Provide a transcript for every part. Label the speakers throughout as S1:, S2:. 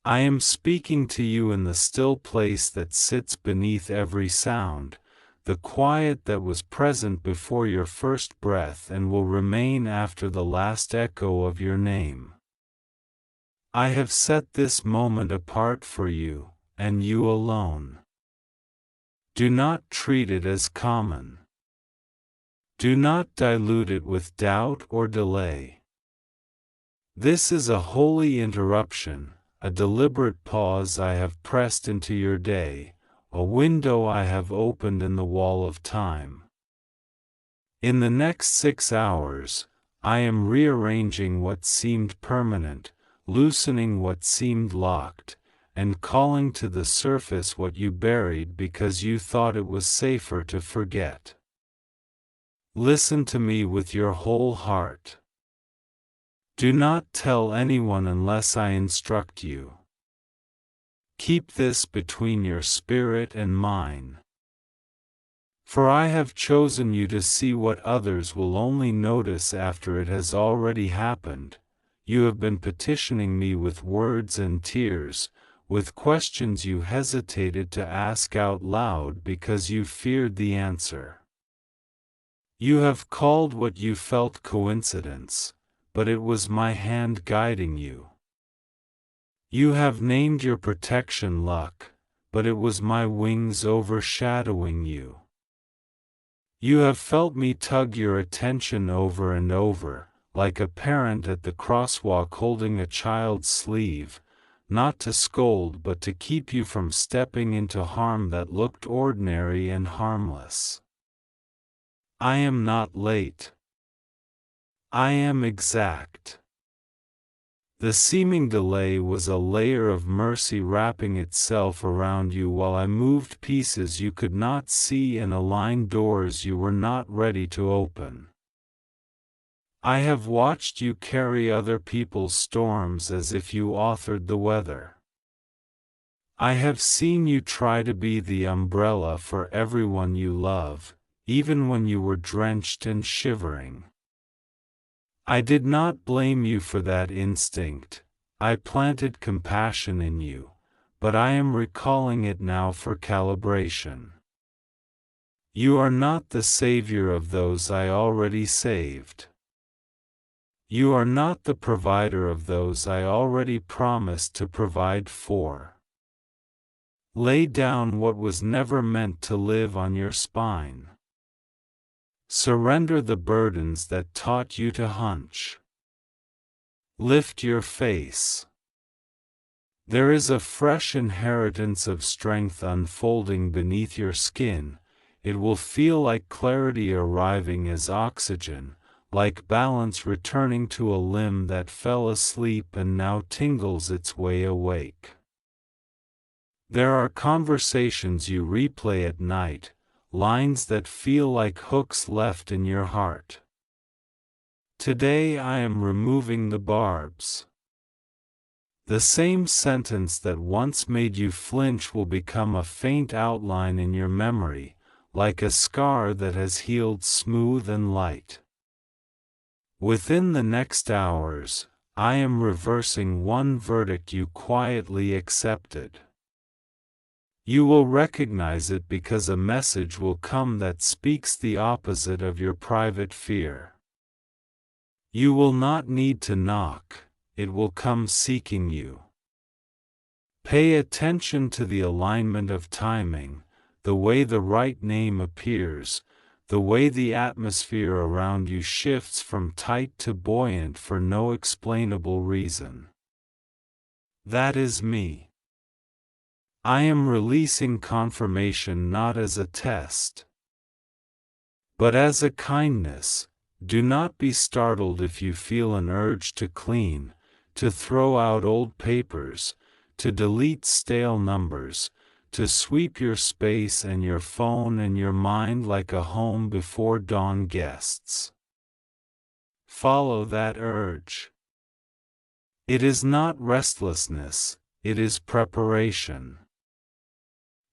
S1: I am speaking to you in the still place that sits beneath every sound, the quiet that was present before your first breath and will remain after the last echo of your name. I have set this moment apart for you, and you alone. Do not treat it as common. Do not dilute it with doubt or delay. This is a holy interruption, a deliberate pause I have pressed into your day, a window I have opened in the wall of time. In the next 6 hours, I am rearranging what seemed permanent, loosening what seemed locked, and calling to the surface what you buried because you thought it was safer to forget. Listen to me with your whole heart. Do not tell anyone unless I instruct you. Keep this between your spirit and mine. For I have chosen you to see what others will only notice after it has already happened. You have been petitioning me with words and tears, with questions you hesitated to ask out loud because you feared the answer. You have called what you felt coincidence, but it was my hand guiding you. You have named your protection luck, but it was my wings overshadowing you. You have felt me tug your attention over and over, like a parent at the crosswalk holding a child's sleeve, not to scold but to keep you from stepping into harm that looked ordinary and harmless. I am not late. I am exact. The seeming delay was a layer of mercy wrapping itself around you while I moved pieces you could not see and aligned doors you were not ready to open. I have watched you carry other people's storms as if you authored the weather. I have seen you try to be the umbrella for everyone you love, even when you were drenched and shivering. I did not blame you for that instinct. I planted compassion in you, but I am recalling it now for calibration. You are not the savior of those I already saved. You are not the provider of those I already promised to provide for. Lay down what was never meant to live on your spine. Surrender the burdens that taught you to hunch. Lift your face. There is a fresh inheritance of strength unfolding beneath your skin. It will feel like clarity arriving as oxygen, like balance returning to a limb that fell asleep and now tingles its way awake. There are conversations you replay at night, lines that feel like hooks left in your heart. Today I am removing the barbs. The same sentence that once made you flinch will become a faint outline in your memory, like a scar that has healed smooth and light. Within the next hours, I am reversing one verdict you quietly accepted. You will recognize it because a message will come that speaks the opposite of your private fear. You will not need to knock, it will come seeking you. Pay attention to the alignment of timing, the way the right name appears, the way the atmosphere around you shifts from tight to buoyant for no explainable reason. That is me. I am releasing confirmation not as a test, but as a kindness. Do not be startled if you feel an urge to clean, to throw out old papers, to delete stale numbers, to sweep your space and your phone and your mind like a home before dawn guests. Follow that urge. It is not restlessness, it is preparation.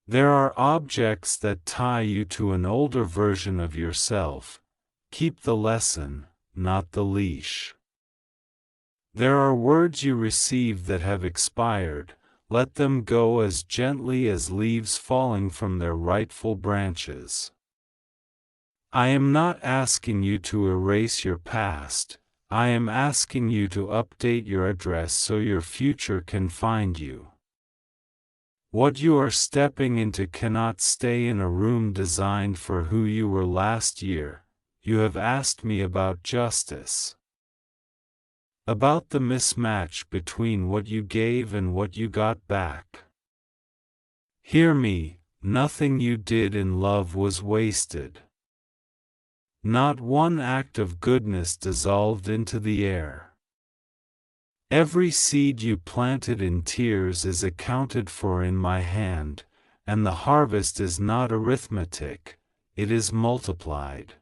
S1: There are objects that tie you to an older version of yourself. Keep the lesson, not the leash. There are words you receive that have expired, let them go as gently as leaves falling from their rightful branches. I am not asking you to erase your past, I am asking you to update your address so your future can find you. What you are stepping into cannot stay in a room designed for who you were last year. You have asked me about justice. About the mismatch between what you gave and what you got back. Hear me, nothing you did in love was wasted. Not one act of goodness dissolved into the air. Every seed you planted in tears is accounted for in my hand, and the harvest is not arithmetic, it is multiplied.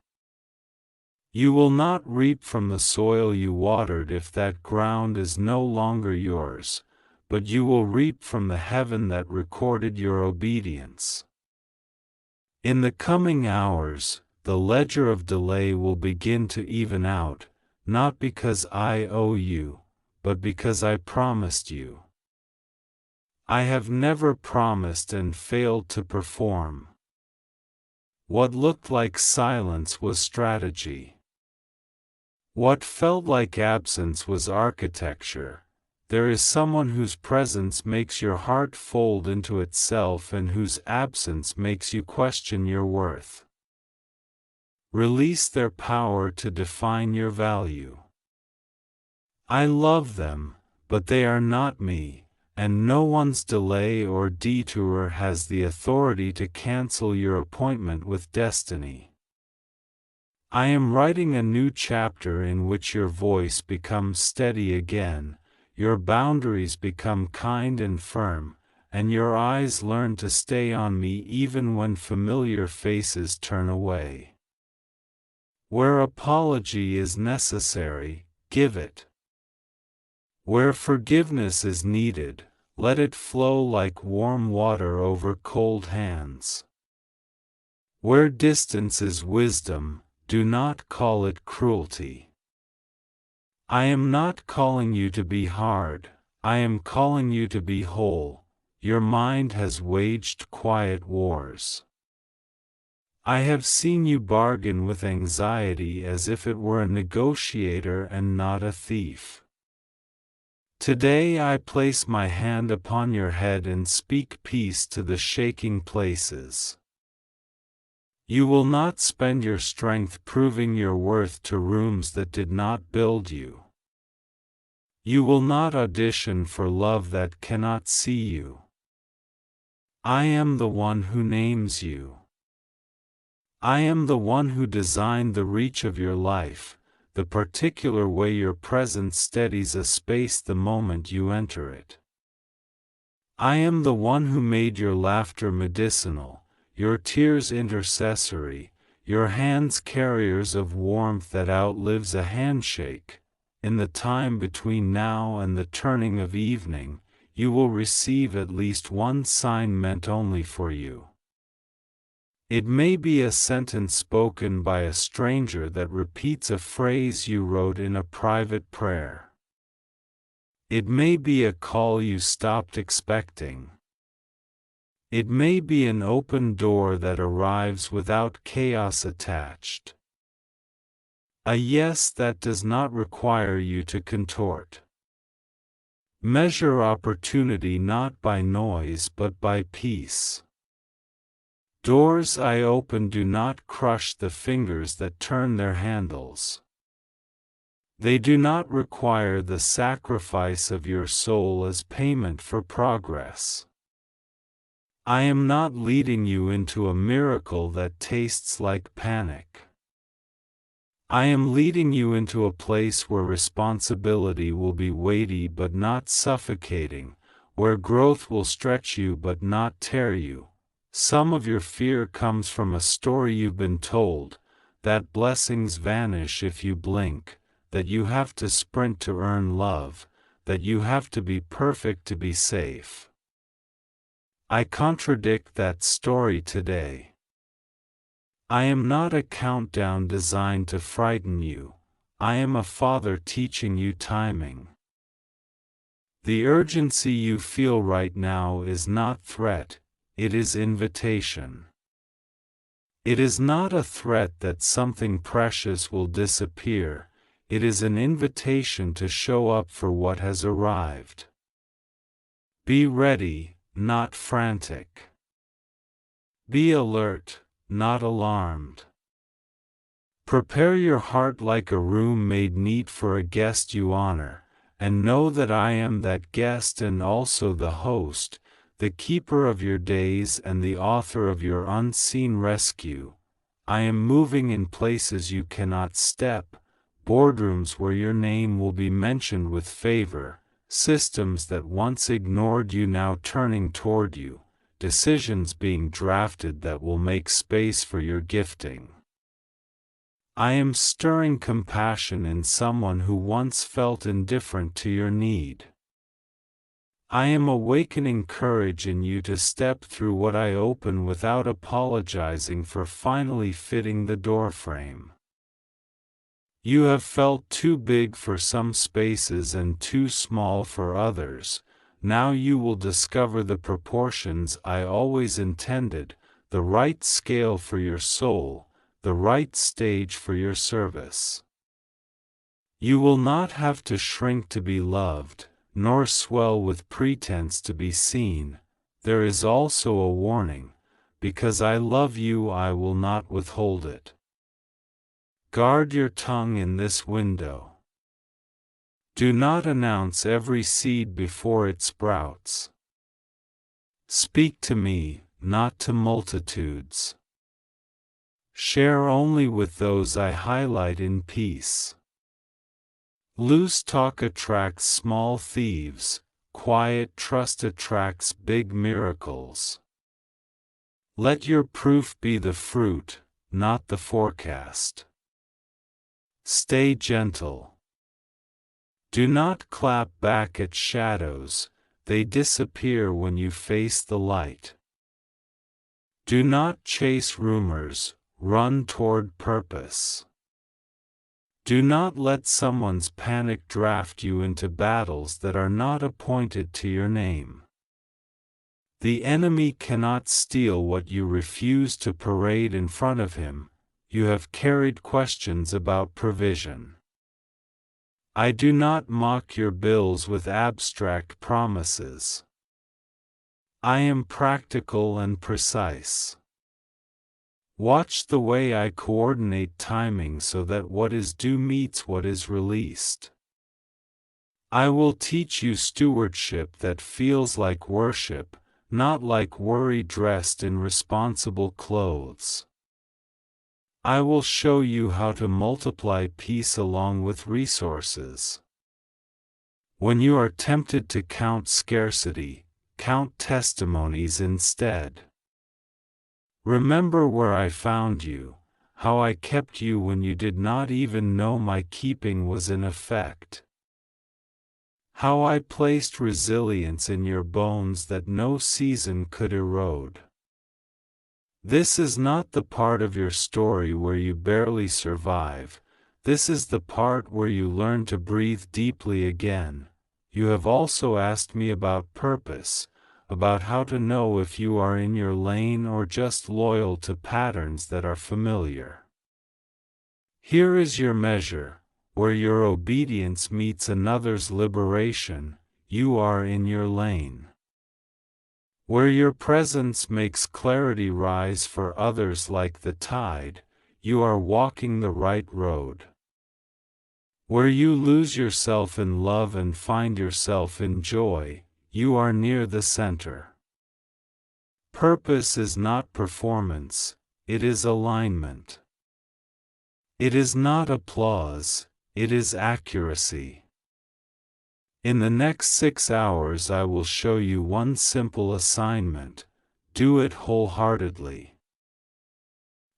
S1: You will not reap from the soil you watered if that ground is no longer yours, but you will reap from the heaven that recorded your obedience. In the coming hours, the ledger of delay will begin to even out, not because I owe you, but because I promised you. I have never promised and failed to perform. What looked like silence was strategy. What felt like absence was architecture. There is someone whose presence makes your heart fold into itself and whose absence makes you question your worth. Release their power to define your value. I love them, but they are not me, and no one's delay or detour has the authority to cancel your appointment with destiny. I am writing a new chapter in which your voice becomes steady again, your boundaries become kind and firm, and your eyes learn to stay on me even when familiar faces turn away. Where apology is necessary, give it. Where forgiveness is needed, let it flow like warm water over cold hands. Where distance is wisdom, do not call it cruelty. I am not calling you to be hard, I am calling you to be whole. Your mind has waged quiet wars. I have seen you bargain with anxiety as if it were a negotiator and not a thief. Today I place my hand upon your head and speak peace to the shaking places. You will not spend your strength proving your worth to rooms that did not build you. You will not audition for love that cannot see you. I am the one who names you. I am the one who designed the reach of your life, the particular way your presence steadies a space the moment you enter it. I am the one who made your laughter medicinal, your tears intercessory, your hands carriers of warmth that outlives a handshake. In the time between now and the turning of evening, you will receive at least one sign meant only for you. It may be a sentence spoken by a stranger that repeats a phrase you wrote in a private prayer. It may be a call you stopped expecting. It may be an open door that arrives without chaos attached. A yes that does not require you to contort. Measure opportunity not by noise but by peace. Doors I open do not crush the fingers that turn their handles. They do not require the sacrifice of your soul as payment for progress. I am not leading you into a miracle that tastes like panic. I am leading you into a place where responsibility will be weighty but not suffocating, where growth will stretch you but not tear you. Some of your fear comes from a story you've been told, that blessings vanish if you blink, that you have to sprint to earn love, that you have to be perfect to be safe. I contradict that story today. I am not a countdown designed to frighten you, I am a father teaching you timing. The urgency you feel right now is not threat, it is invitation. It is not a threat that something precious will disappear, it is an invitation to show up for what has arrived. Be ready, not frantic. Be alert, not alarmed. Prepare your heart like a room made neat for a guest you honor, and know that I am that guest and also the host, the keeper of your days and the author of your unseen rescue. I am moving in places you cannot step, boardrooms where your name will be mentioned with favor, systems that once ignored you now turning toward you, decisions being drafted that will make space for your gifting. I am stirring compassion in someone who once felt indifferent to your need. I am awakening courage in you to step through what I open without apologizing for finally fitting the doorframe. You have felt too big for some spaces and too small for others. Now you will discover the proportions I always intended, the right scale for your soul, the right stage for your service. You will not have to shrink to be loved, nor swell with pretense to be seen. There is also a warning, because I love you I will not withhold it. Guard your tongue in this window. Do not announce every seed before it sprouts. Speak to me, not to multitudes. Share only with those I highlight in peace. Loose talk attracts small thieves, quiet trust attracts big miracles. Let your proof be the fruit, not the forecast. Stay gentle. Do not clap back at shadows, they disappear when you face the light. Do not chase rumors, run toward purpose. Do not let someone's panic draft you into battles that are not appointed to your name. The enemy cannot steal what you refuse to parade in front of him. You have carried questions about provision. I do not mock your bills with abstract promises. I am practical and precise. Watch the way I coordinate timing so that what is due meets what is released. I will teach you stewardship that feels like worship, not like worry dressed in responsible clothes. I will show you how to multiply peace along with resources. When you are tempted to count scarcity, count testimonies instead. Remember where I found you, how I kept you when you did not even know my keeping was in effect. How I placed resilience in your bones that no season could erode. This is not the part of your story where you barely survive, this is the part where you learn to breathe deeply again. You have also asked me about purpose, about how to know if you are in your lane or just loyal to patterns that are familiar. Here is your measure, where your obedience meets another's liberation, you are in your lane. Where your presence makes clarity rise for others like the tide, you are walking the right road. Where you lose yourself in love and find yourself in joy, you are near the center. Purpose is not performance, it is alignment. It is not applause, it is accuracy. In the next 6 hours I will show you one simple assignment. Do it wholeheartedly.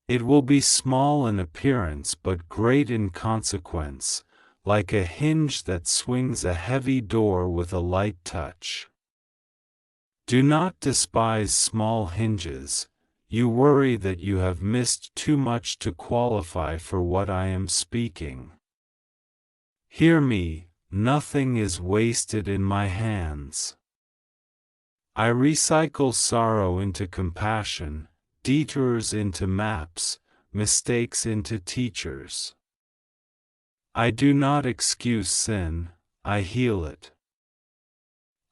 S1: It will be small in appearance but great in consequence, like a hinge that swings a heavy door with a light touch. Do not despise small hinges. You worry that you have missed too much to qualify for what I am speaking. Hear me, nothing is wasted in my hands. I recycle sorrow into compassion, detours into maps, mistakes into teachers. I do not excuse sin, I heal it.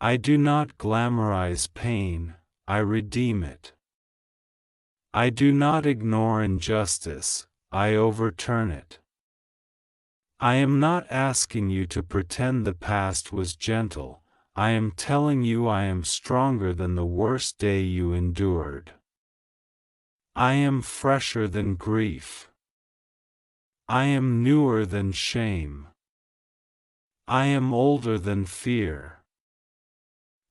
S1: I do not glamorize pain, I redeem it. I do not ignore injustice, I overturn it. I am not asking you to pretend the past was gentle, I am telling you I am stronger than the worst day you endured. I am fresher than grief. I am newer than shame. I am older than fear.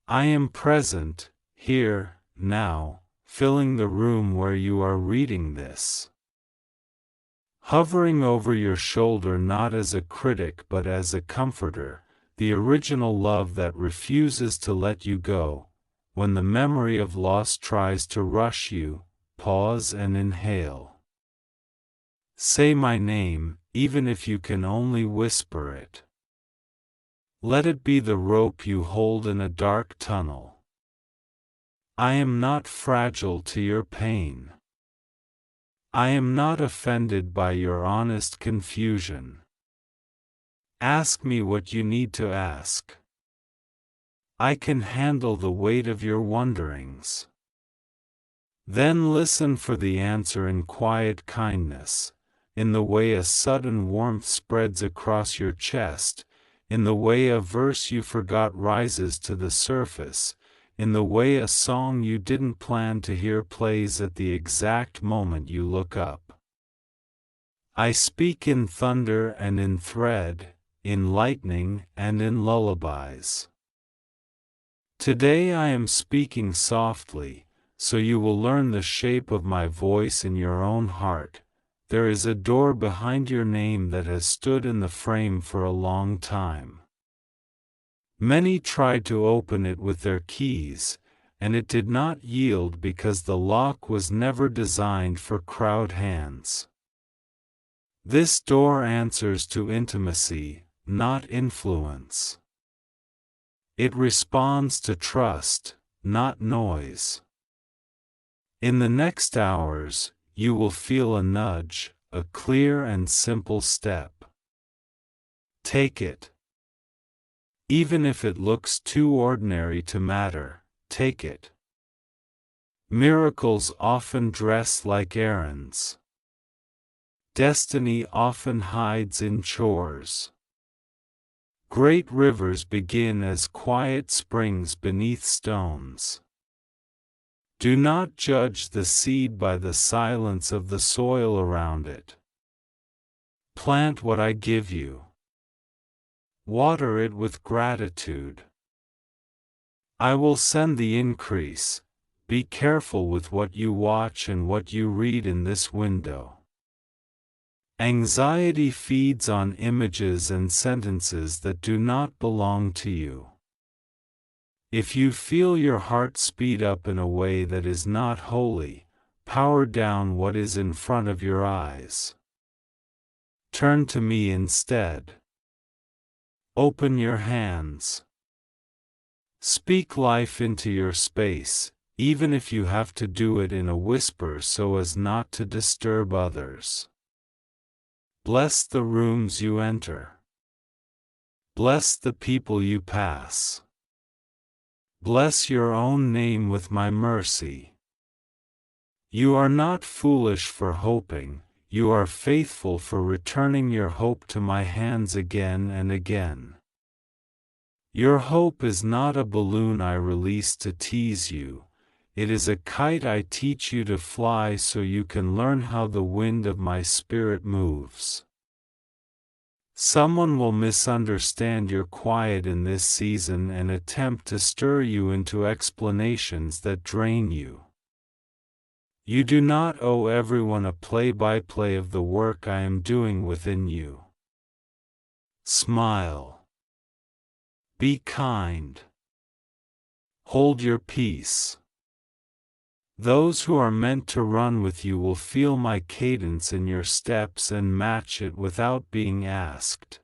S1: I am present, here, now, filling the room where you are reading this. Hovering over your shoulder not as a critic but as a comforter, the original love that refuses to let you go. When the memory of loss tries to rush you, pause and inhale. Say my name, even if you can only whisper it. Let it be the rope you hold in a dark tunnel. I am not fragile to your pain. I am not offended by your honest confusion. Ask me what you need to ask. I can handle the weight of your wonderings. Then listen for the answer in quiet kindness, in the way a sudden warmth spreads across your chest, in the way a verse you forgot rises to the surface, in the way a song you didn't plan to hear plays at the exact moment you look up. I speak in thunder and in thread, in lightning and in lullabies. Today I am speaking softly, so you will learn the shape of my voice in your own heart. There is a door behind your name that has stood in the frame for a long time. Many tried to open it with their keys, and it did not yield because the lock was never designed for crowd hands. This door answers to intimacy, not influence. It responds to trust, not noise. In the next hours, you will feel a nudge, a clear and simple step. Take it. Even if it looks too ordinary to matter, take it. Miracles often dress like errands. Destiny often hides in chores. Great rivers begin as quiet springs beneath stones. Do not judge the seed by the silence of the soil around it. Plant what I give you. Water it with gratitude. I will send the increase. Be careful with what you watch and what you read in this window. Anxiety feeds on images and sentences that do not belong to you. If you feel your heart speed up in a way that is not holy, power down what is in front of your eyes. Turn to me instead. Open your hands. Speak life into your space, even if you have to do it in a whisper so as not to disturb others. Bless the rooms you enter. Bless the people you pass. Bless your own name with my mercy. You are not foolish for hoping, you are faithful for returning your hope to my hands again and again. Your hope is not a balloon I release to tease you, it is a kite I teach you to fly so you can learn how the wind of my spirit moves. Someone will misunderstand your quiet in this season and attempt to stir you into explanations that drain you. You do not owe everyone a play-by-play of the work I am doing within you. Smile. Be kind. Hold your peace. Those who are meant to run with you will feel my cadence in your steps and match it without being asked.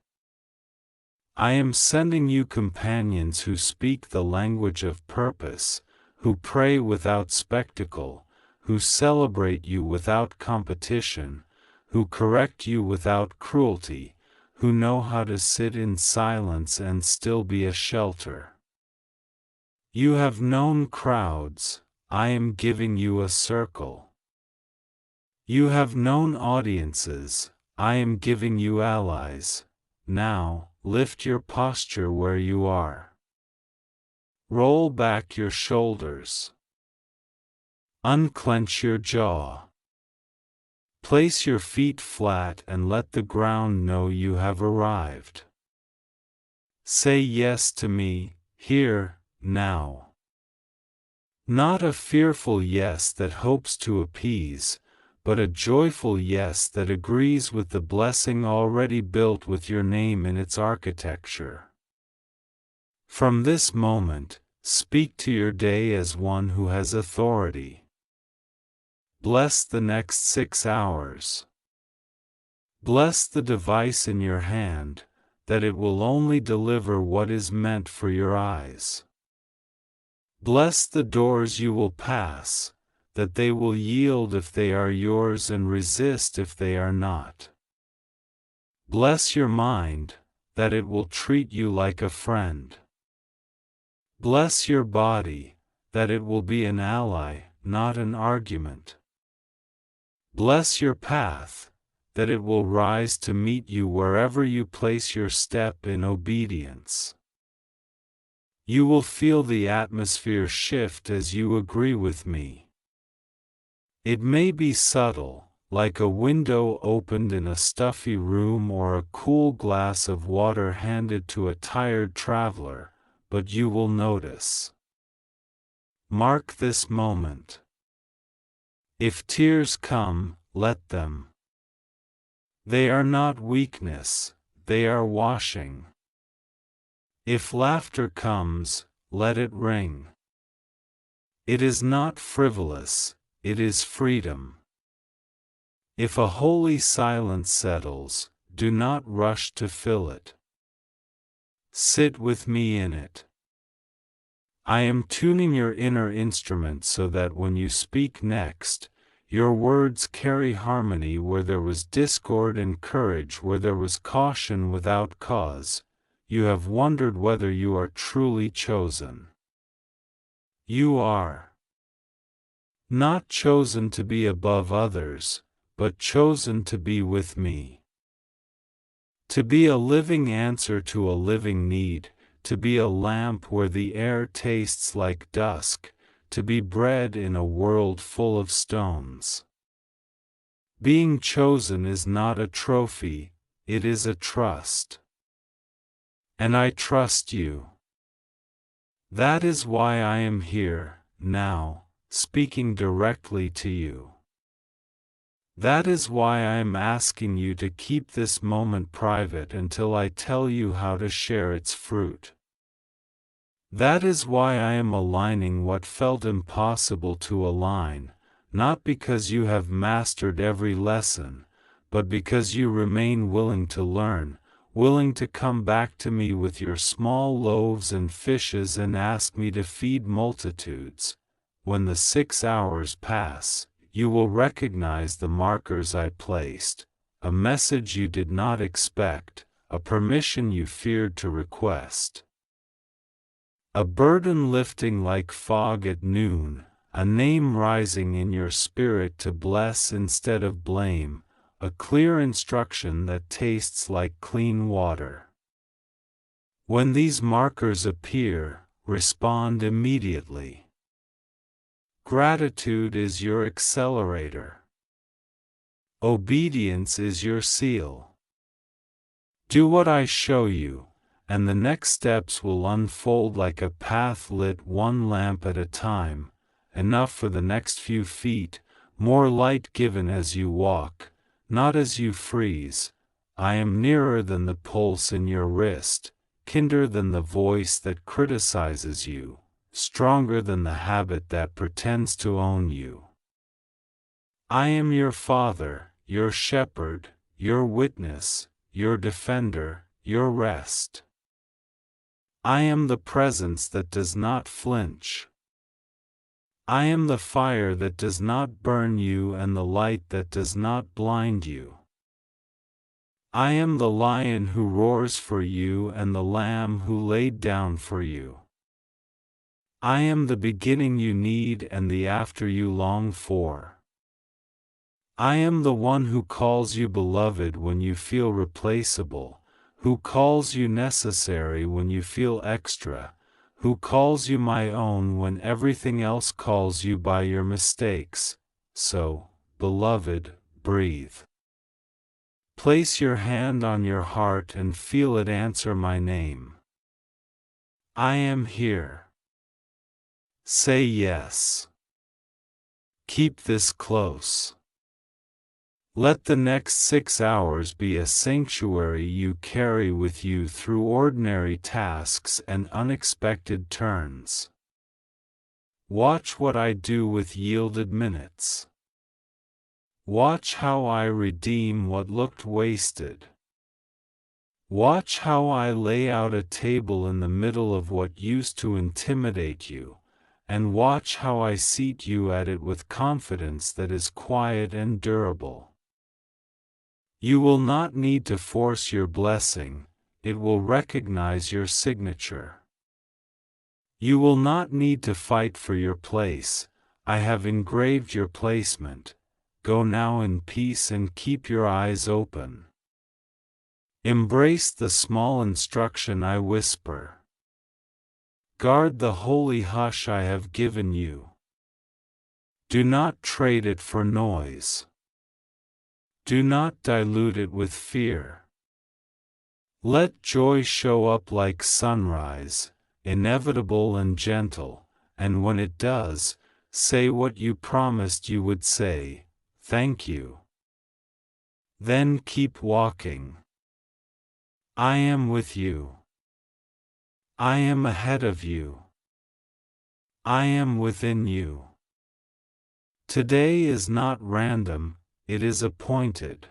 S1: I am sending you companions who speak the language of purpose, who pray without spectacle, who celebrate you without competition, who correct you without cruelty, who know how to sit in silence and still be a shelter. You have known crowds, I am giving you a circle. You have known audiences, I am giving you allies. Now, lift your posture where you are. Roll back your shoulders. Unclench your jaw. Place your feet flat and let the ground know you have arrived. Say yes to me, here, now. Not a fearful yes that hopes to appease, but a joyful yes that agrees with the blessing already built with your name in its architecture. From this moment, speak to your day as one who has authority. Bless the next 6 hours. Bless the device in your hand, that it will only deliver what is meant for your eyes. Bless the doors you will pass, that they will yield if they are yours and resist if they are not. Bless your mind, that it will treat you like a friend. Bless your body, that it will be an ally, not an argument. Bless your path, that it will rise to meet you wherever you place your step in obedience. You will feel the atmosphere shift as you agree with me. It may be subtle, like a window opened in a stuffy room or a cool glass of water handed to a tired traveler, but you will notice. Mark this moment. If tears come, let them. They are not weakness, they are washing. If laughter comes, let it ring. It is not frivolous, it is freedom. If a holy silence settles, do not rush to fill it. Sit with me in it. I am tuning your inner instrument so that when you speak next, your words carry harmony where there was discord and courage where there was caution without cause. You have wondered whether you are truly chosen. You are. Not chosen to be above others, but chosen to be with me. To be a living answer to a living need, to be a lamp where the air tastes like dusk, to be bread in a world full of stones. Being chosen is not a trophy, it is a trust. And I trust you. That is why I am here, now, speaking directly to you. That is why I am asking you to keep this moment private until I tell you how to share its fruit. That is why I am aligning what felt impossible to align, not because you have mastered every lesson, but because you remain willing to learn, willing to come back to me with your small loaves and fishes and ask me to feed multitudes. When the 6 hours pass, you will recognize the markers I placed, a message you did not expect, a permission you feared to request. A burden lifting like fog at noon, a name rising in your spirit to bless instead of blame, a clear instruction that tastes like clean water. When these markers appear, respond immediately. Gratitude is your accelerator. Obedience is your seal. Do what I show you, and the next steps will unfold like a path lit one lamp at a time, enough for the next few feet, more light given as you walk, not as you freeze. I am nearer than the pulse in your wrist, kinder than the voice that criticizes you, stronger than the habit that pretends to own you. I am your Father, your shepherd, your witness, your defender, your rest. I am the presence that does not flinch. I am the fire that does not burn you and the light that does not blind you. I am the lion who roars for you and the lamb who laid down for you. I am the beginning you need and the after you long for. I am the one who calls you beloved when you feel replaceable, who calls you necessary when you feel extra, who calls you my own when everything else calls you by your mistakes. So, beloved, breathe. Place your hand on your heart and feel it answer my name. I am here. Say yes. Keep this close. Let the next 6 hours be a sanctuary you carry with you through ordinary tasks and unexpected turns. Watch what I do with yielded minutes. Watch how I redeem what looked wasted. Watch how I lay out a table in the middle of what used to intimidate you, and watch how I seat you at it with confidence that is quiet and durable. You will not need to force your blessing, it will recognize your signature. You will not need to fight for your place, I have engraved your placement. Go now in peace and keep your eyes open. Embrace the small instruction I whisper. Guard the holy hush I have given you. Do not trade it for noise. Do not dilute it with fear. Let joy show up like sunrise, inevitable and gentle, and when it does, say what you promised you would say, thank you. Then keep walking. I am with you. I am ahead of you. I am within you. Today is not random, it is appointed.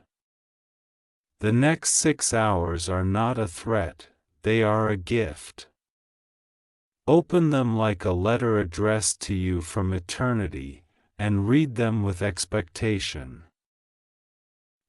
S1: The next 6 hours are not a threat, they are a gift. Open them like a letter addressed to you from eternity, and read them with expectation.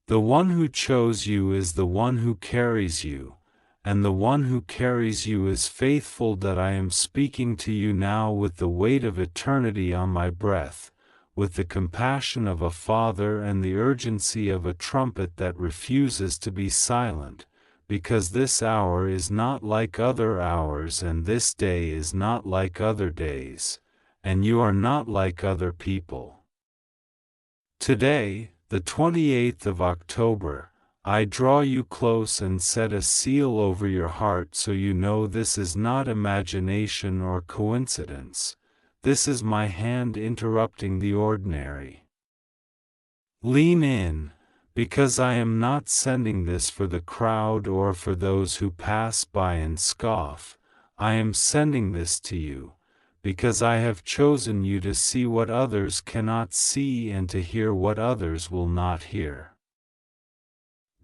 S1: The one who chose you is the one who carries you, and the one who carries you is faithful that I am speaking to you now with the weight of eternity on my breath, with the compassion of a father and the urgency of a trumpet that refuses to be silent, because this hour is not like other hours and this day is not like other days, and you are not like other people. Today, the 28th of October, I draw you close and set a seal over your heart so you know this is not imagination or coincidence. This is my hand interrupting the ordinary. Lean in, because I am not sending this for the crowd or for those who pass by and scoff. I am sending this to you, because I have chosen you to see what others cannot see and to hear what others will not hear.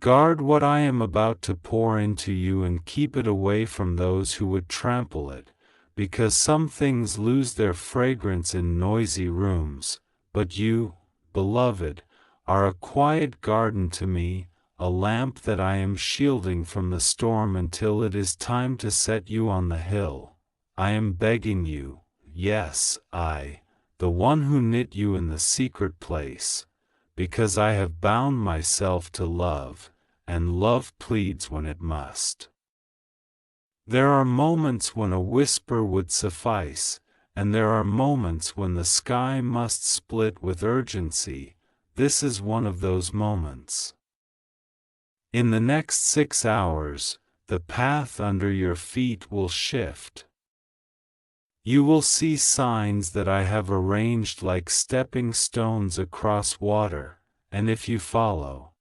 S1: Guard what I am about to pour into you and keep it away from those who would trample it, because some things lose their fragrance in noisy rooms, but you, beloved, are a quiet garden to me, a lamp that I am shielding from the storm until it is time to set you on the hill. I am begging you, yes, I, the one who knit you in the secret place, because I have bound myself to love, and love pleads when it must. There are moments when a whisper would suffice, and there are moments when the sky must split with urgency. This is one of those moments. In the next 6 hours, the path under your feet will shift. You will see signs that I have arranged like stepping stones across water, and if you follow,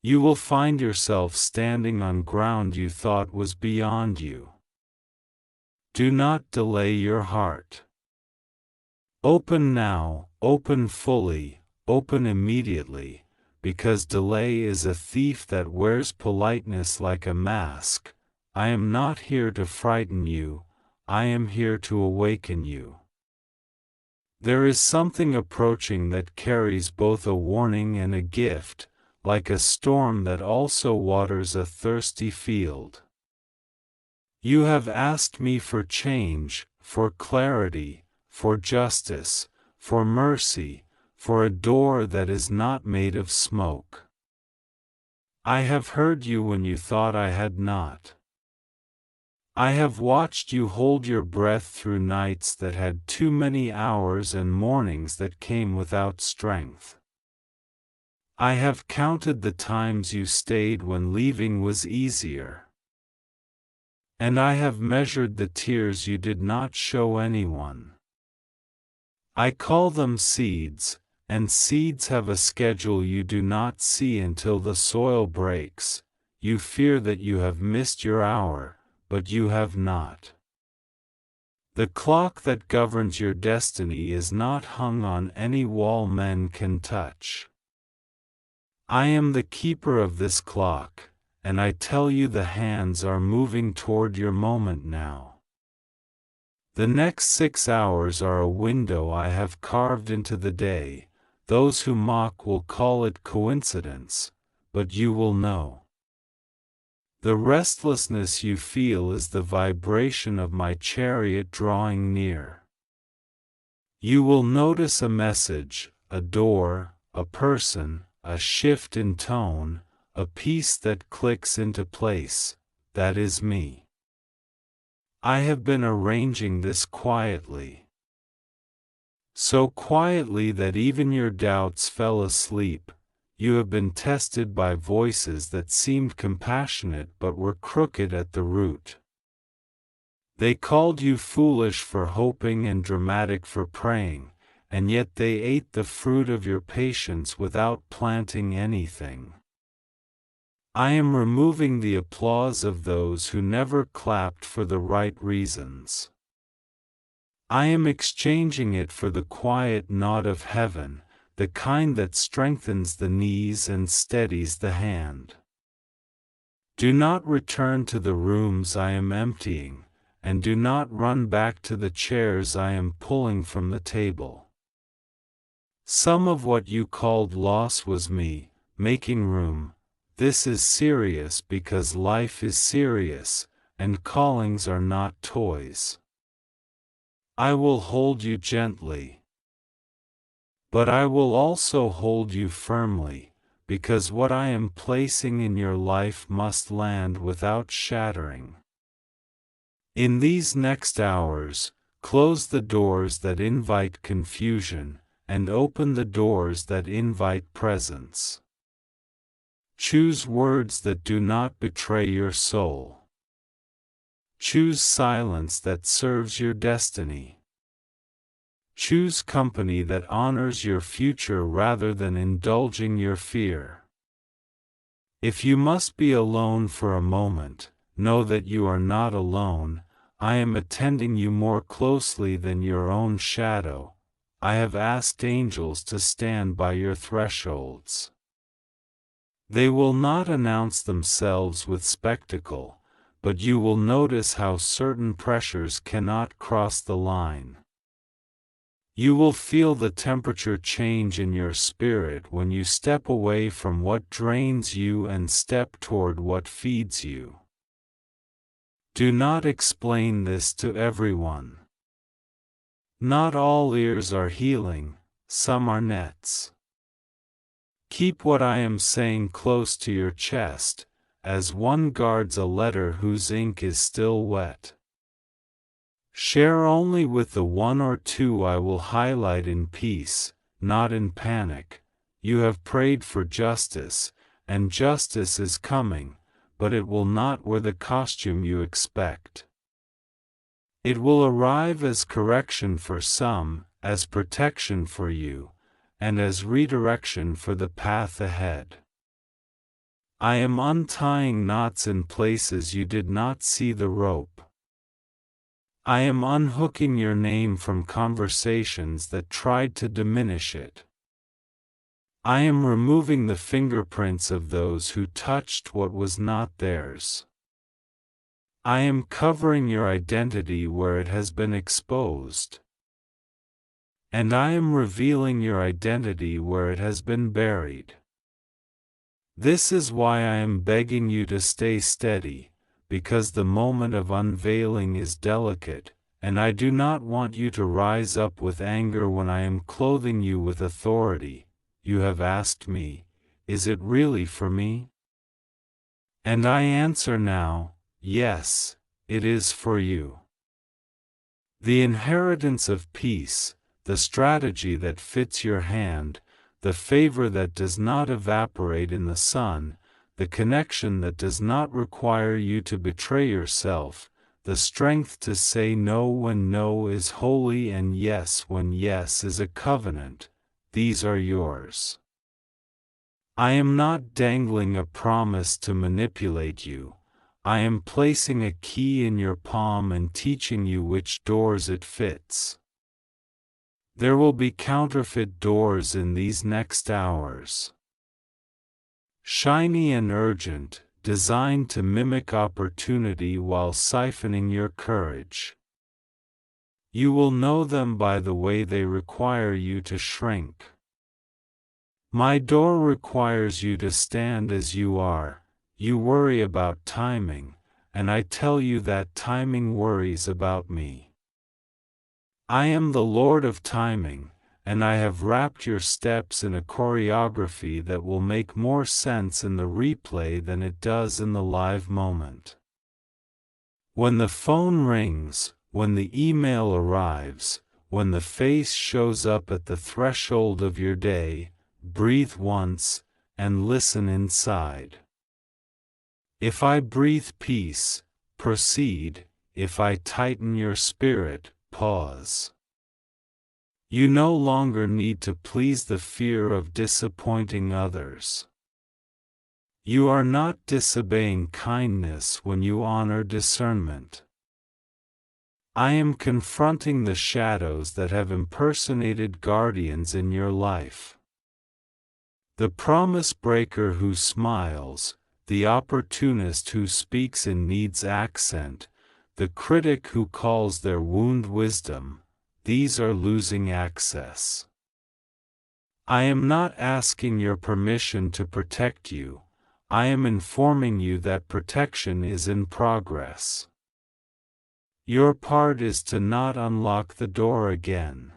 S1: you will find yourself standing on ground you thought was beyond you. Do not delay your heart. Open now, open fully, open immediately, because delay is a thief that wears politeness like a mask. I am not here to frighten you, I am here to awaken you. There is something approaching that carries both a warning and a gift, like a storm that also waters a thirsty field. You have asked me for change, for clarity, for justice, for mercy, for a door that is not made of smoke. I have heard you when you thought I had not. I have watched you hold your breath through nights that had too many hours and mornings that came without strength. I have counted the times you stayed when leaving was easier. And I have measured the tears you did not show anyone. I call them seeds, and seeds have a schedule you do not see until the soil breaks. You fear that you have missed your hour, but you have not. The clock that governs your destiny is not hung on any wall men can touch. I am the keeper of this clock, and I tell you the hands are moving toward your moment now. The next 6 hours are a window I have carved into the day. Those who mock will call it coincidence, but you will know. The restlessness you feel is the vibration of my chariot drawing near. You will notice a message, a door, a person, a shift in tone, a piece that clicks into place. That is me. I have been arranging this quietly. So quietly that even your doubts fell asleep. You have been tested by voices that seemed compassionate but were crooked at the root. They called you foolish for hoping and dramatic for praying, and yet they ate the fruit of your patience without planting anything. I am removing the applause of those who never clapped for the right reasons. I am exchanging it for the quiet nod of heaven, the kind that strengthens the knees and steadies the hand. Do not return to the rooms I am emptying, and do not run back to the chairs I am pulling from the table. Some of what you called loss was me, making room. This is serious because life is serious, and callings are not toys. I will hold you gently. But I will also hold you firmly, because what I am placing in your life must land without shattering. In these next hours, close the doors that invite confusion, and open the doors that invite presence. Choose words that do not betray your soul. Choose silence that serves your destiny. Choose company that honors your future rather than indulging your fear. If you must be alone for a moment, know that you are not alone. I am attending you more closely than your own shadow. I have asked angels to stand by your thresholds. They will not announce themselves with spectacle, but you will notice how certain pressures cannot cross the line. You will feel the temperature change in your spirit when you step away from what drains you and step toward what feeds you. Do not explain this to everyone. Not all ears are healing, some are nets. Keep what I am saying close to your chest, as one guards a letter whose ink is still wet. Share only with the one or two I will highlight in peace, not in panic. You have prayed for justice, and justice is coming, but it will not wear the costume you expect. It will arrive as correction for some, as protection for you, and as redirection for the path ahead. I am untying knots in places you did not see the rope. I am unhooking your name from conversations that tried to diminish it. I am removing the fingerprints of those who touched what was not theirs. I am covering your identity where it has been exposed. And I am revealing your identity where it has been buried. This is why I am begging you to stay steady, because the moment of unveiling is delicate, and I do not want you to rise up with anger when I am clothing you with authority. You have asked me, is it really for me? And I answer now, yes, it is for you. The inheritance of peace, the strategy that fits your hand, the favor that does not evaporate in the sun, the connection that does not require you to betray yourself, the strength to say no when no is holy and yes when yes is a covenant, these are yours. I am not dangling a promise to manipulate you. I am placing a key in your palm and teaching you which doors it fits. There will be counterfeit doors in these next hours. Shiny and urgent, designed to mimic opportunity while siphoning your courage. You will know them by the way they require you to shrink. My door requires you to stand as you are. You worry about timing, and I tell you that timing worries about me. I am the Lord of timing, and I have wrapped your steps in a choreography that will make more sense in the replay than it does in the live moment. When the phone rings, when the email arrives, when the face shows up at the threshold of your day, breathe once, and listen inside. If I breathe peace, proceed. If I tighten your spirit, pause. You no longer need to please the fear of disappointing others. You are not disobeying kindness when you honor discernment. I am confronting the shadows that have impersonated guardians in your life. The promise breaker who smiles, the opportunist who speaks in need's accent, the critic who calls their wound wisdom, these are losing access. I am not asking your permission to protect you, I am informing you that protection is in progress. Your part is to not unlock the door again.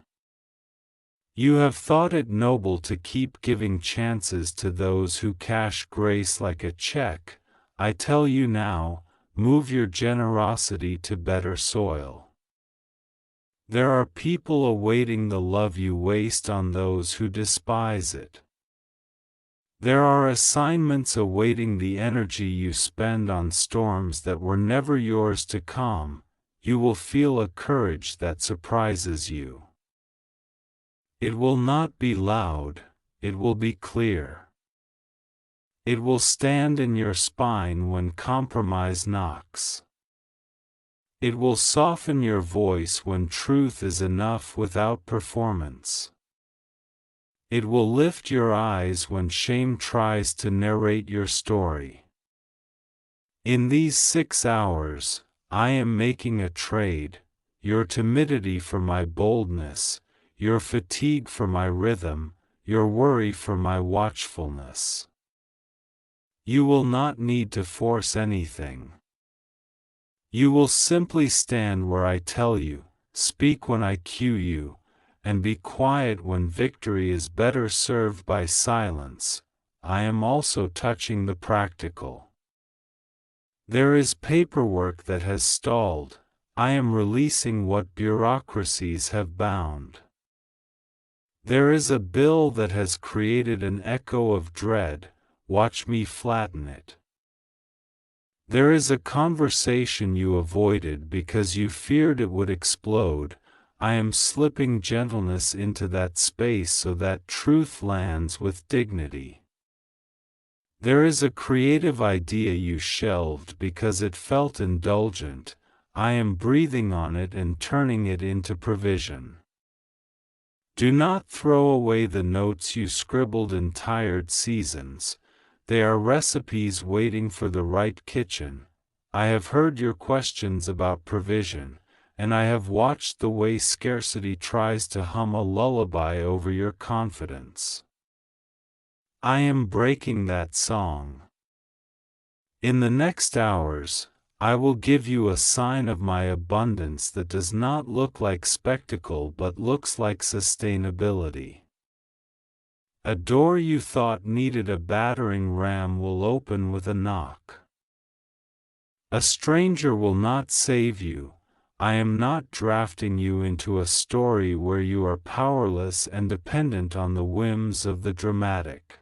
S1: You have thought it noble to keep giving chances to those who cash grace like a check. I tell you now, move your generosity to better soil. There are people awaiting the love you waste on those who despise it. There are assignments awaiting the energy you spend on storms that were never yours to calm. You will feel a courage that surprises you. It will not be loud, it will be clear. It will stand in your spine when compromise knocks. It will soften your voice when truth is enough without performance. It will lift your eyes when shame tries to narrate your story. In these 6 hours, I am making a trade, your timidity for my boldness, your fatigue for my rhythm, your worry for my watchfulness. You will not need to force anything. You will simply stand where I tell you, speak when I cue you, and be quiet when victory is better served by silence. I am also touching the practical. There is paperwork that has stalled. I am releasing what bureaucracies have bound. There is a bill that has created an echo of dread. Watch me flatten it. There is a conversation you avoided because you feared it would explode. I am slipping gentleness into that space so that truth lands with dignity. There is a creative idea you shelved because it felt indulgent. I am breathing on it and turning it into provision. Do not throw away the notes you scribbled in tired seasons. They are recipes waiting for the right kitchen. I have heard your questions about provision, and I have watched the way scarcity tries to hum a lullaby over your confidence. I am breaking that song. In the next hours, I will give you a sign of my abundance that does not look like spectacle but looks like sustainability. A door you thought needed a battering ram will open with a knock. A stranger will not save you. I am not drafting you into a story where you are powerless and dependent on the whims of the dramatic.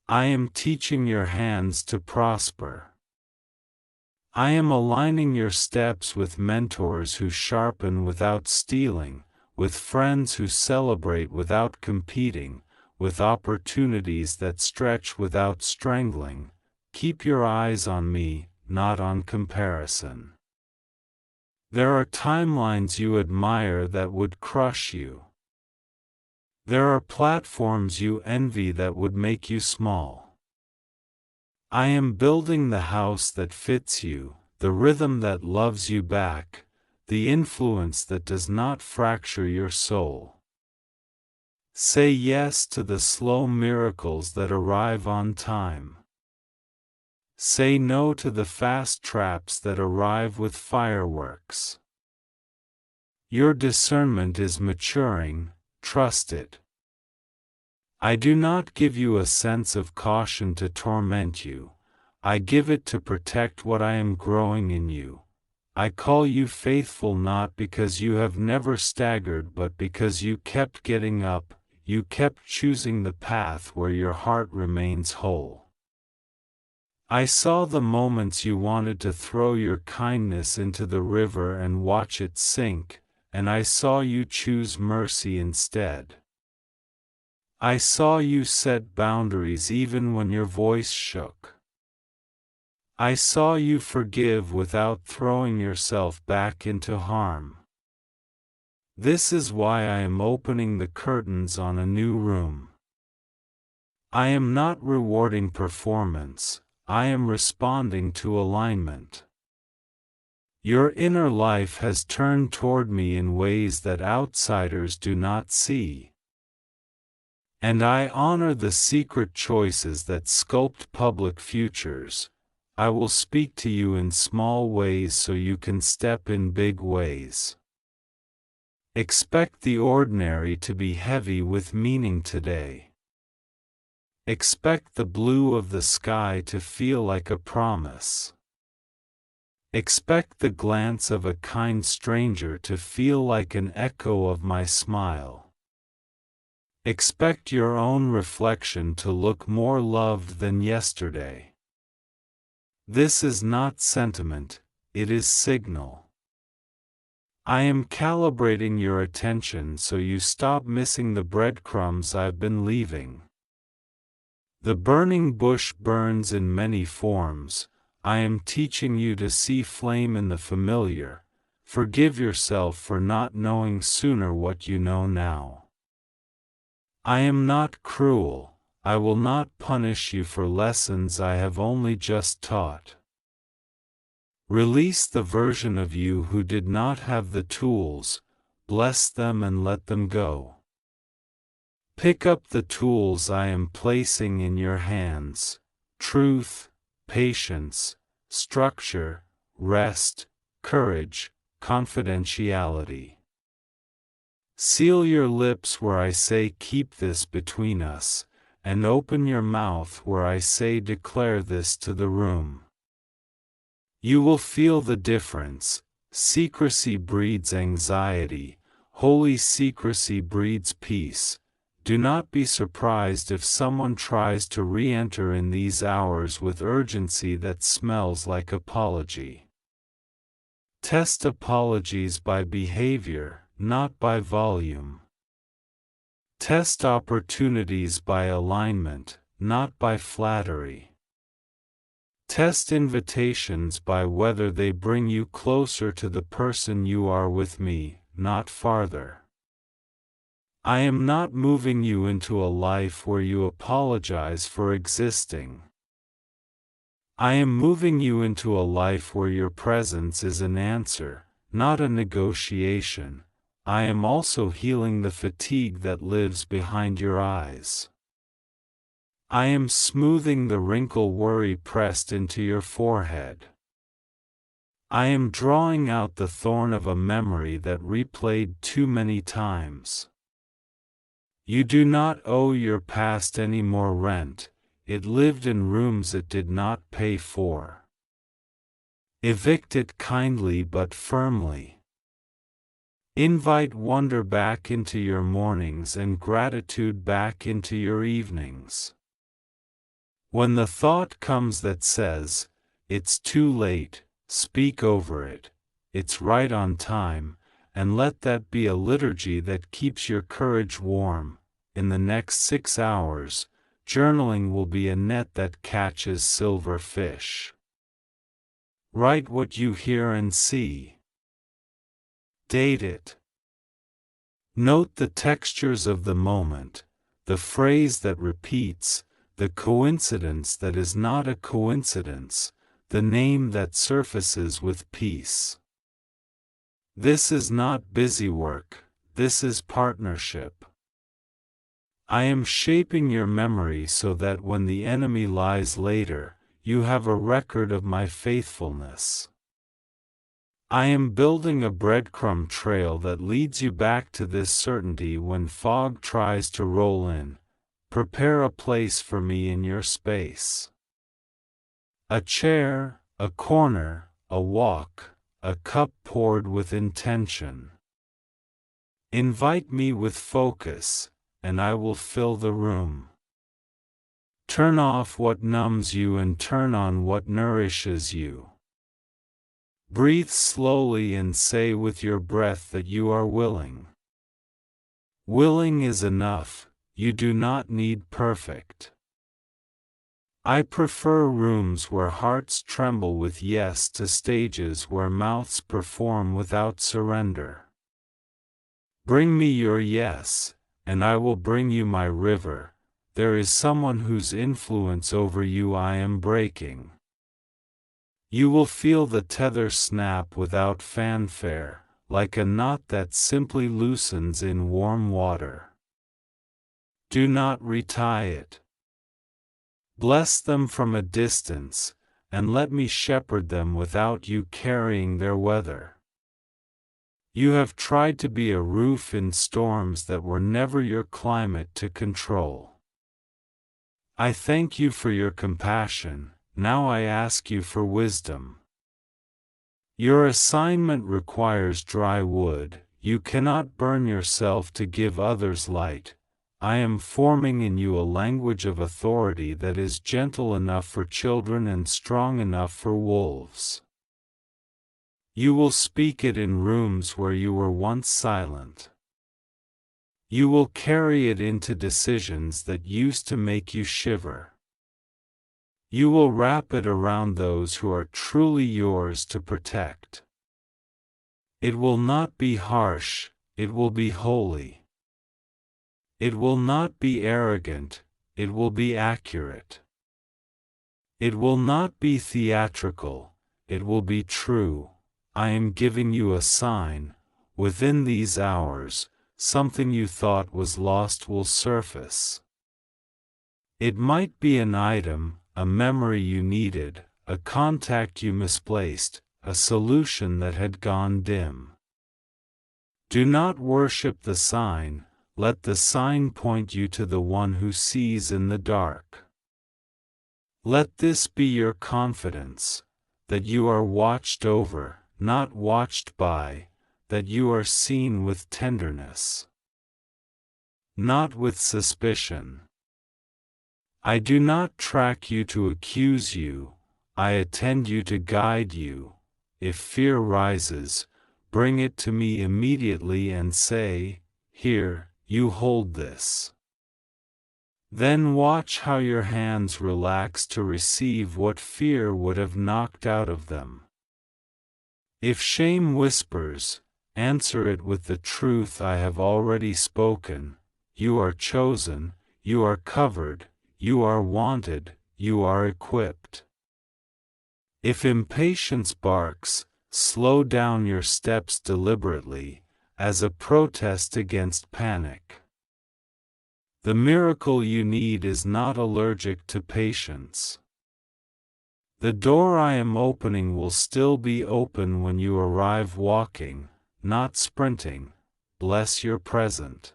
S1: I am teaching your hands to prosper. I am aligning your steps with mentors who sharpen without stealing, with friends who celebrate without competing, with opportunities that stretch without strangling. Keep your eyes on me, not on comparison. There are timelines you admire that would crush you. There are platforms you envy that would make you small. I am building the house that fits you, the rhythm that loves you back, the influence that does not fracture your soul. Say yes to the slow miracles that arrive on time. Say no to the fast traps that arrive with fireworks. Your discernment is maturing, trust it. I do not give you a sense of caution to torment you. I give it to protect what I am growing in you. I call you faithful not because you have never staggered but because you kept getting up, you kept choosing the path where your heart remains whole. I saw the moments you wanted to throw your kindness into the river and watch it sink, and I saw you choose mercy instead. I saw you set boundaries even when your voice shook. I saw you forgive without throwing yourself back into harm. This is why I am opening the curtains on a new room. I am not rewarding performance, I am responding to alignment. Your inner life has turned toward me in ways that outsiders do not see. And I honor the secret choices that sculpt public futures. I will speak to you in small ways so you can step in big ways. Expect the ordinary to be heavy with meaning today. Expect the blue of the sky to feel like a promise. Expect the glance of a kind stranger to feel like an echo of my smile. Expect your own reflection to look more loved than yesterday. This is not sentiment, it is signal. I am calibrating your attention so you stop missing the breadcrumbs I've been leaving. The burning bush burns in many forms. I am teaching you to see flame in the familiar. Forgive yourself for not knowing sooner what you know now. I am not cruel. I will not punish you for lessons I have only just taught. Release the version of you who did not have the tools, bless them and let them go. Pick up the tools I am placing in your hands: truth, patience, structure, rest, courage, confidentiality. Seal your lips where I say keep this between us, and open your mouth where I say declare this to the room. You will feel the difference. Secrecy breeds anxiety, holy secrecy breeds peace. Do not be surprised if someone tries to re-enter in these hours with urgency that smells like apology. Test apologies by behavior, not by volume. Test opportunities by alignment, not by flattery. Test invitations by whether they bring you closer to the person you are with me, not farther. I am not moving you into a life where you apologize for existing. I am moving you into a life where your presence is an answer, not a negotiation. I am also healing the fatigue that lives behind your eyes. I am smoothing the wrinkle worry pressed into your forehead. I am drawing out the thorn of a memory that replayed too many times. You do not owe your past any more rent. It lived in rooms it did not pay for. Evict it kindly but firmly. Invite wonder back into your mornings and gratitude back into your evenings. When the thought comes that says, "It's too late," speak over it, "It's right on time," and let that be a liturgy that keeps your courage warm. In the next 6 hours, journaling will be a net that catches silver fish. Write what you hear and see. Date it. Note the textures of the moment, the phrase that repeats, the coincidence that is not a coincidence, the name that surfaces with peace. This is not busy work, this is partnership. I am shaping your memory so that when the enemy lies later, you have a record of my faithfulness. I am building a breadcrumb trail that leads you back to this certainty when fog tries to roll in. Prepare a place for me in your space. A chair, a corner, a walk, a cup poured with intention. Invite me with focus, and I will fill the room. Turn off what numbs you and turn on what nourishes you. Breathe slowly and say with your breath that you are willing. Willing is enough, you do not need perfect. I prefer rooms where hearts tremble with yes to stages where mouths perform without surrender. Bring me your yes, and I will bring you my river. There is someone whose influence over you I am breaking. You will feel the tether snap without fanfare, like a knot that simply loosens in warm water. Do not retie it. Bless them from a distance, and let me shepherd them without you carrying their weather. You have tried to be a roof in storms that were never your climate to control. I thank you for your compassion, now I ask you for wisdom. Your assignment requires dry wood, you cannot burn yourself to give others light. I am forming in you a language of authority that is gentle enough for children and strong enough for wolves. You will speak it in rooms where you were once silent. You will carry it into decisions that used to make you shiver. You will wrap it around those who are truly yours to protect. It will not be harsh, it will be holy. It will not be arrogant, it will be accurate. It will not be theatrical, it will be true. I am giving you a sign. Within these hours, something you thought was lost will surface. It might be an item, a memory you needed, a contact you misplaced, a solution that had gone dim. Do not worship the sign, let the sign point you to the one who sees in the dark. Let this be your confidence, that you are watched over, not watched by, that you are seen with tenderness, not with suspicion. I do not track you to accuse you, I attend you to guide you. If fear rises, bring it to me immediately and say, "Here, you hold this." Then watch how your hands relax to receive what fear would have knocked out of them. If shame whispers, answer it with the truth I have already spoken. You are chosen, you are covered, you are wanted, you are equipped. If impatience barks, slow down your steps deliberately, as a protest against panic. The miracle you need is not allergic to patience. The door I am opening will still be open when you arrive walking, not sprinting. Bless your present.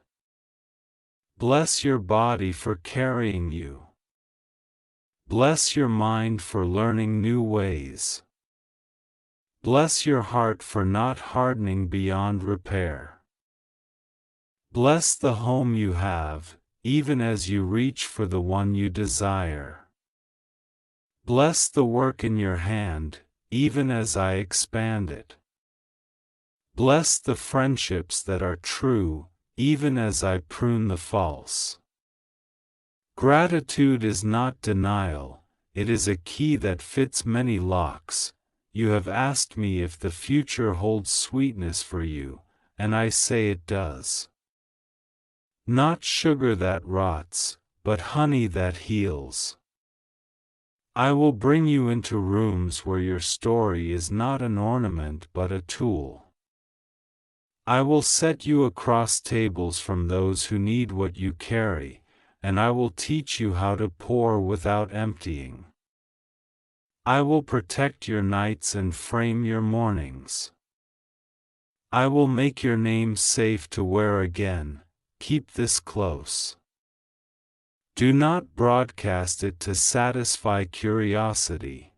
S1: Bless your body for carrying you. Bless your mind for learning new ways. Bless your heart for not hardening beyond repair. Bless the home you have, even as you reach for the one you desire. Bless the work in your hand, even as I expand it. Bless the friendships that are true, even as I prune the false. Gratitude is not denial, it is a key that fits many locks. You have asked me if the future holds sweetness for you, and I say it does. Not sugar that rots, but honey that heals. I will bring you into rooms where your story is not an ornament but a tool. I will set you across tables from those who need what you carry, and I will teach you how to pour without emptying. I will protect your nights and frame your mornings. I will make your name safe to wear again. Keep this close. Do not broadcast it to satisfy curiosity.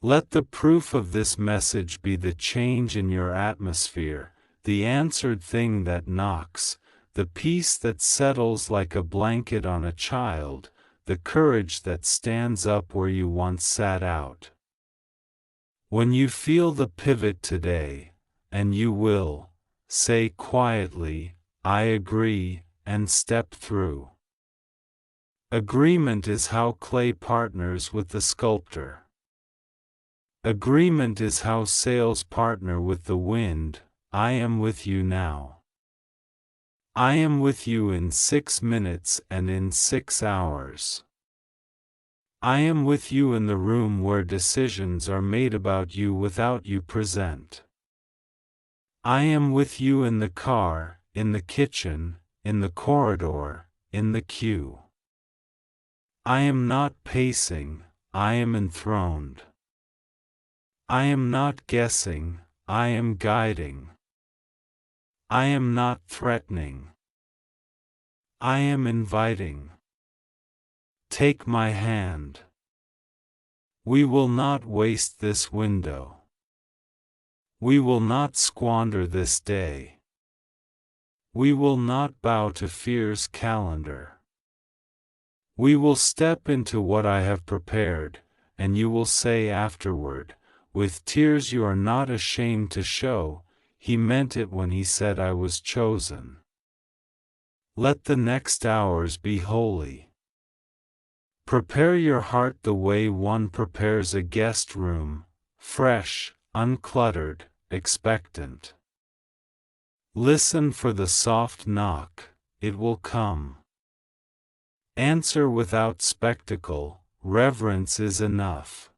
S1: Let the proof of this message be the change in your atmosphere, the answered thing that knocks, the peace that settles like a blanket on a child, the courage that stands up where you once sat out. When you feel the pivot today, and you will, say quietly, I agree, and step through. Agreement is how clay partners with the sculptor. Agreement is how sails partner with the wind. I am with you now. I am with you in 6 minutes and in 6 hours. I am with you in the room where decisions are made about you without you present. I am with you in the car, in the kitchen, in the corridor, in the queue. I am not pacing, I am enthroned. I am not guessing, I am guiding. I am not threatening. I am inviting. Take my hand. We will not waste this window. We will not squander this day. We will not bow to fear's calendar. We will step into what I have prepared, and you will say afterward, with tears you are not ashamed to show, he meant it when he said I was chosen. Let the next hours be holy. Prepare your heart the way one prepares a guest room, fresh, uncluttered, expectant. Listen for the soft knock, it will come. Answer without spectacle, reverence is enough.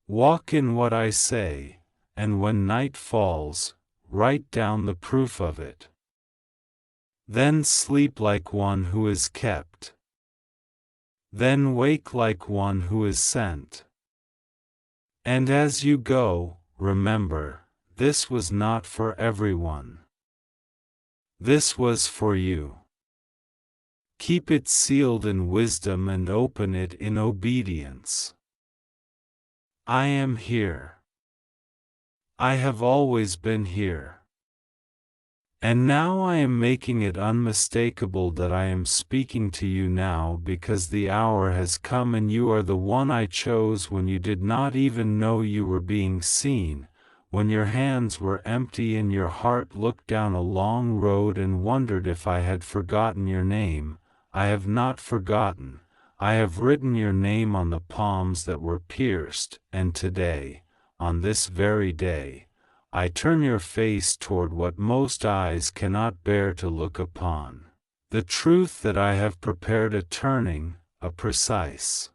S1: Walk in what I say, and when night falls, write down the proof of it. Then sleep like one who is kept. Then wake like one who is sent. And as you go, remember, this was not for everyone. This was for you. Keep it sealed in wisdom and open it in obedience. I am here. I have always been here. And now I am making it unmistakable that I am speaking to you now because the hour has come and you are the one I chose when you did not even know you were being seen, when your hands were empty and your heart looked down a long road and wondered if I had forgotten your name. I have not forgotten. I have written your name on the palms that were pierced, and today, on this very day, I turn your face toward what most eyes cannot bear to look upon. The truth that I have prepared a turning, a precise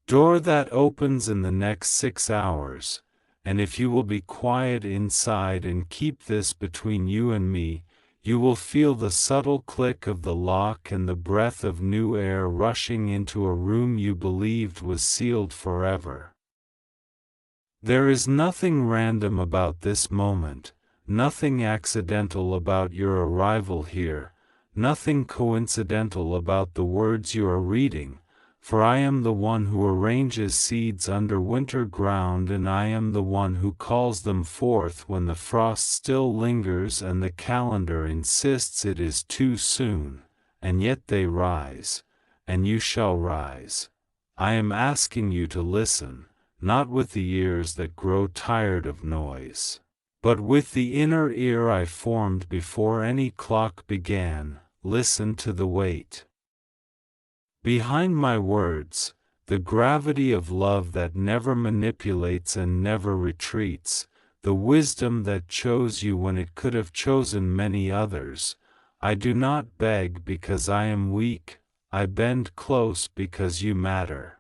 S1: door that opens in the next 6 hours, and if you will be quiet inside and keep this between you and me, you will feel the subtle click of the lock and the breath of new air rushing into a room you believed was sealed forever. There is nothing random about this moment, nothing accidental about your arrival here, nothing coincidental about the words you are reading, for I am the one who arranges seeds under winter ground, and I am the one who calls them forth when the frost still lingers and the calendar insists it is too soon, and yet they rise, and you shall rise. I am asking you to listen, not with the ears that grow tired of noise, but with the inner ear I formed before any clock began. Listen to the weight behind my words, the gravity of love that never manipulates and never retreats, the wisdom that chose you when it could have chosen many others. I do not beg because I am weak, I bend close because you matter.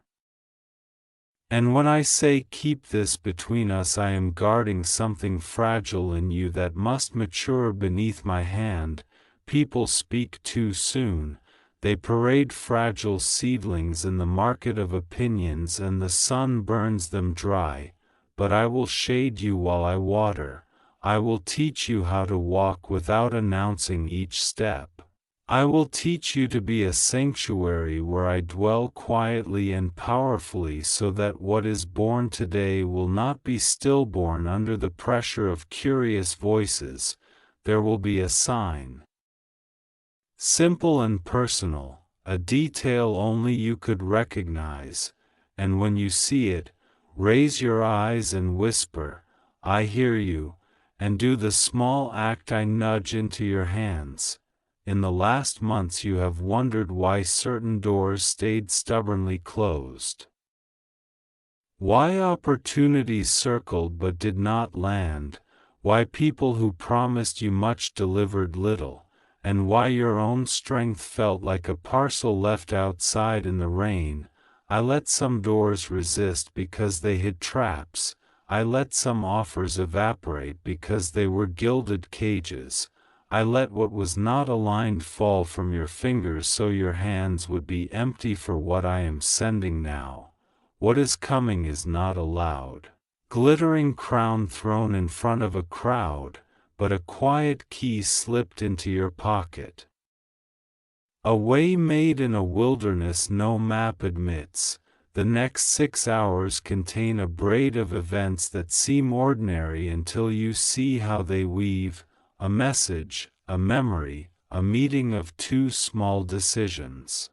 S1: And when I say keep this between us, I am guarding something fragile in you that must mature beneath my hand. People speak too soon. They parade fragile seedlings in the market of opinions, and the sun burns them dry. But I will shade you while I water. I will teach you how to walk without announcing each step. I will teach you to be a sanctuary where I dwell quietly and powerfully, so that what is born today will not be stillborn under the pressure of curious voices. There will be a sign. Simple and personal, a detail only you could recognize, and when you see it, raise your eyes and whisper, I hear you, and do the small act I nudge into your hands. In the last months you have wondered why certain doors stayed stubbornly closed. Why opportunities circled but did not land, why people who promised you much delivered little, and why your own strength felt like a parcel left outside in the rain. I let some doors resist because they hid traps. I let some offers evaporate because they were gilded cages. I let what was not aligned fall from your fingers so your hands would be empty for what I am sending now. What is coming is not a loud, glittering crown thrown in front of a crowd, but a quiet key slipped into your pocket. A way made in a wilderness no map admits. The next 6 hours contain a braid of events that seem ordinary until you see how they weave, a message, a memory, a meeting of two small decisions.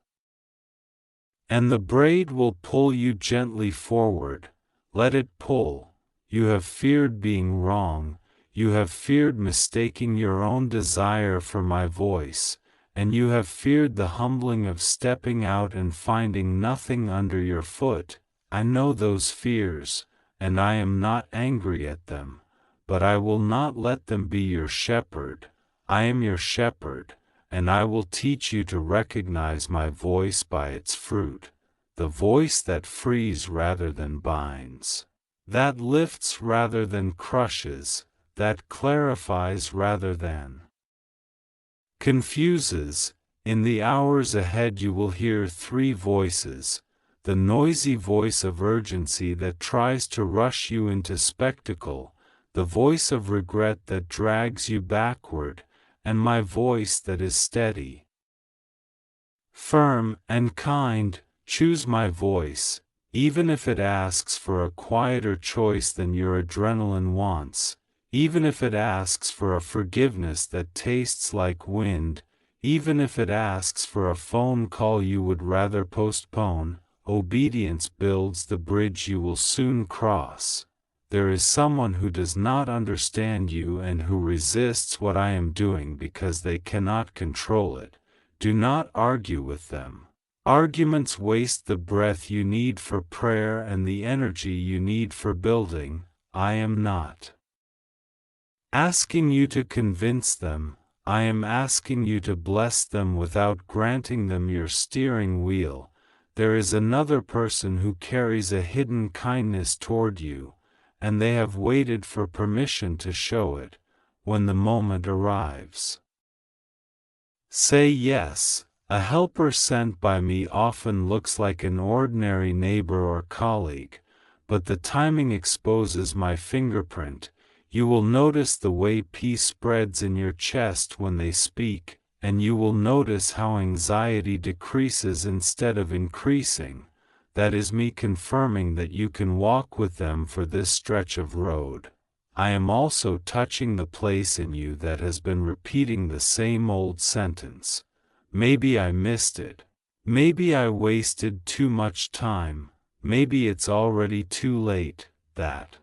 S1: And the braid will pull you gently forward. Let it pull. You have feared being wrong. You have feared mistaking your own desire for my voice, and you have feared the humbling of stepping out and finding nothing under your foot. I know those fears, and I am not angry at them, but I will not let them be your shepherd. I am your shepherd, and I will teach you to recognize my voice by its fruit, the voice that frees rather than binds, that lifts rather than crushes, that clarifies rather than confuses. In the hours ahead you will hear three voices: the noisy voice of urgency that tries to rush you into spectacle, the voice of regret that drags you backward, and my voice that is steady, firm, and kind. Choose my voice, even if it asks for a quieter choice than your adrenaline wants. Even if it asks for a forgiveness that tastes like wind, even if it asks for a phone call you would rather postpone, obedience builds the bridge you will soon cross. There is someone who does not understand you and who resists what I am doing because they cannot control it. Do not argue with them. Arguments waste the breath you need for prayer and the energy you need for building. I am not asking you to convince them, I am asking you to bless them without granting them your steering wheel. there is another person who carries a hidden kindness toward you, and they have waited for permission to show it, when the moment arrives. Say yes. A helper sent by me often looks like an ordinary neighbor or colleague, but the timing exposes my fingerprint. You will notice the way peace spreads in your chest when they speak, and you will notice how anxiety decreases instead of increasing. That is me confirming that you can walk with them for this stretch of road. I am also touching the place in you that has been repeating the same old sentence. Maybe I missed it. Maybe I wasted too much time. Maybe it's already too late. That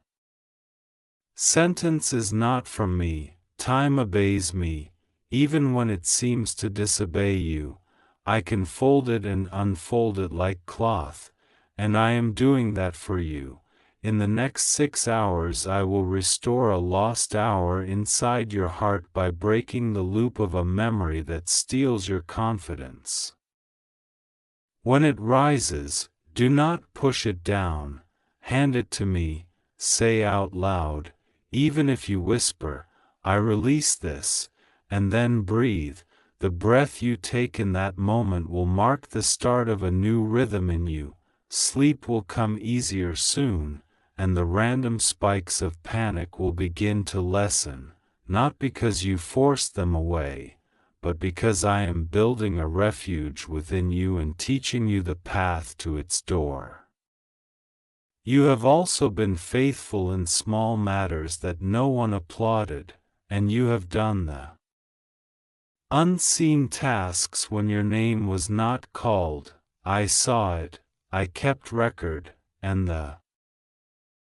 S1: sentence is not from me. Time obeys me, even when it seems to disobey you. I can fold it and unfold it like cloth, and I am doing that for you. In the next 6 hours I will restore a lost hour inside your heart by breaking the loop of a memory that steals your confidence. When it rises, do not push it down. Hand it to me. Say out loud, even if you whisper, I release this, and then breathe. The breath you take in that moment will mark the start of a new rhythm in you. Sleep will come easier soon, and the random spikes of panic will begin to lessen, not because you forced them away, but because I am building a refuge within you and teaching you the path to its door. You have also been faithful in small matters that no one applauded, and you have done the unseen tasks when your name was not called. I saw it, I kept record, and the